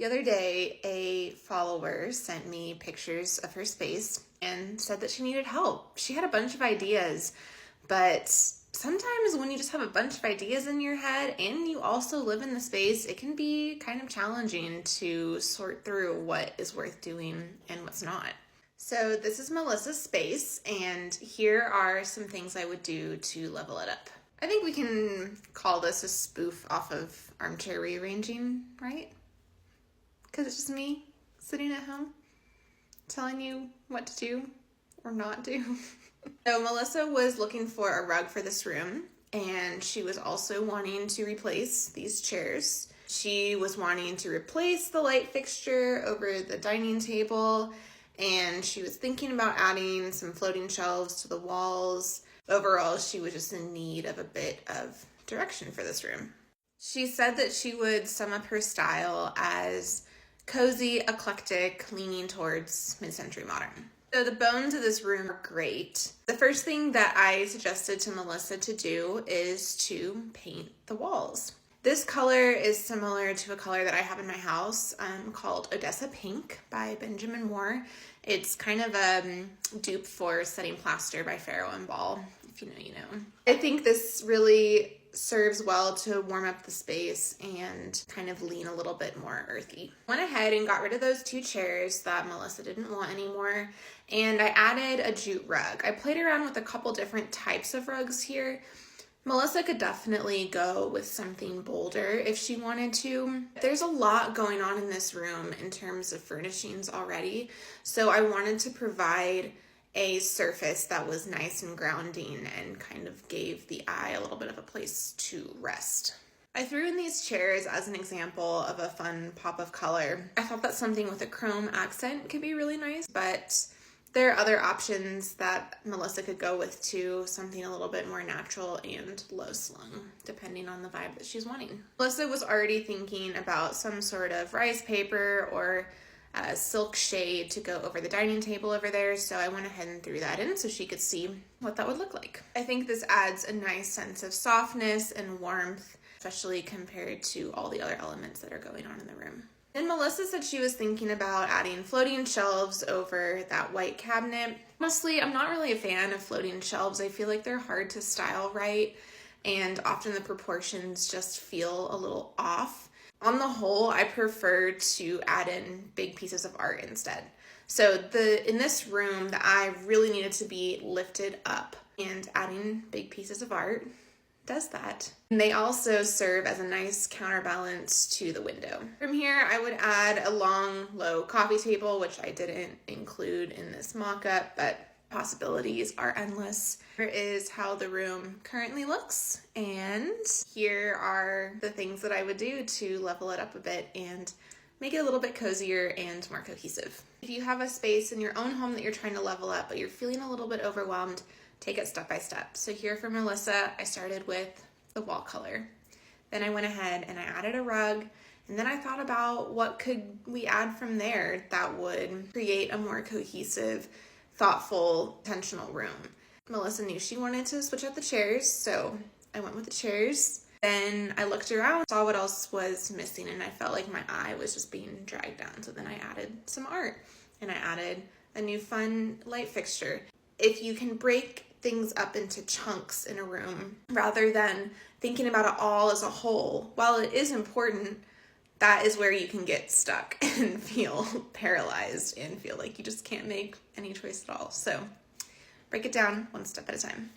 The other day, a follower sent me pictures of her space and said that she needed help. She had a bunch of ideas, but sometimes when you just have a bunch of ideas in your head and you also live in the space, it can be kind of challenging to sort through what is worth doing and what's not. So this is Melissa's space, and here are some things I would do to level it up. I think we can call this a spoof off of armchair rearranging, right? Because it's just me sitting at home telling you what to do or not do. So Melissa was looking for a rug for this room, and she was also wanting to replace these chairs. She was wanting to replace the light fixture over the dining table, and she was thinking about adding some floating shelves to the walls. Overall, she was just in need of a bit of direction for this room. She said that she would sum up her style as cozy, eclectic, leaning towards mid-century modern. So the bones of this room are great. The first thing that I suggested to Melissa to do is to paint the walls. This color is similar to a color that I have in my house called Odessa Pink by Benjamin Moore. It's kind of a dupe for Setting Plaster by Farrow & Ball. If you know, you know. I think this really serves well to warm up the space and kind of lean a little bit more earthy. Went ahead and got rid of those two chairs that Melissa didn't want anymore, and I added a jute rug. I played around with a couple different types of rugs here. Melissa could definitely go with something bolder if she wanted to. There's a lot going on in this room in terms of furnishings already, so I wanted to provide a surface that was nice and grounding and kind of gave the eye a little bit of a place to rest. I threw in these chairs as an example of a fun pop of color. I thought that something with a chrome accent could be really nice, but there are other options that Melissa could go with too, something a little bit more natural and low slung, depending on the vibe that she's wanting. Melissa was already thinking about some sort of rice paper or a silk shade to go over the dining table over there, so I went ahead and threw that in so she could see what that would look like. I think this adds a nice sense of softness and warmth, especially compared to all the other elements that are going on in the room. Then Melissa said she was thinking about adding floating shelves over that white cabinet. Honestly, I'm not really a fan of floating shelves. I feel like they're hard to style right, and often the proportions just feel a little off. On the whole, I prefer to add in big pieces of art instead. So in this room, the eye really needed to be lifted up, and adding big pieces of art does that. And they also serve as a nice counterbalance to the window. From here, I would add a long, low coffee table, which I didn't include in this mock-up, but possibilities are endless. Here is how the room currently looks, and here are the things that I would do to level it up a bit and make it a little bit cozier and more cohesive. If you have a space in your own home that you're trying to level up, but you're feeling a little bit overwhelmed, take it step by step. So here for Melissa, I started with the wall color. Then I went ahead and I added a rug, and then I thought about what could we add from there that would create a more cohesive, thoughtful, intentional room. Melissa knew she wanted to switch out the chairs, so I went with the chairs. Then I looked around, saw what else was missing, and I felt like my eye was just being dragged down. So then I added some art, and I added a new fun light fixture. If you can break things up into chunks in a room rather than thinking about it all as a whole, while it is important, that is where you can get stuck and feel paralyzed and feel like you just can't make any choice at all. So break it down one step at a time.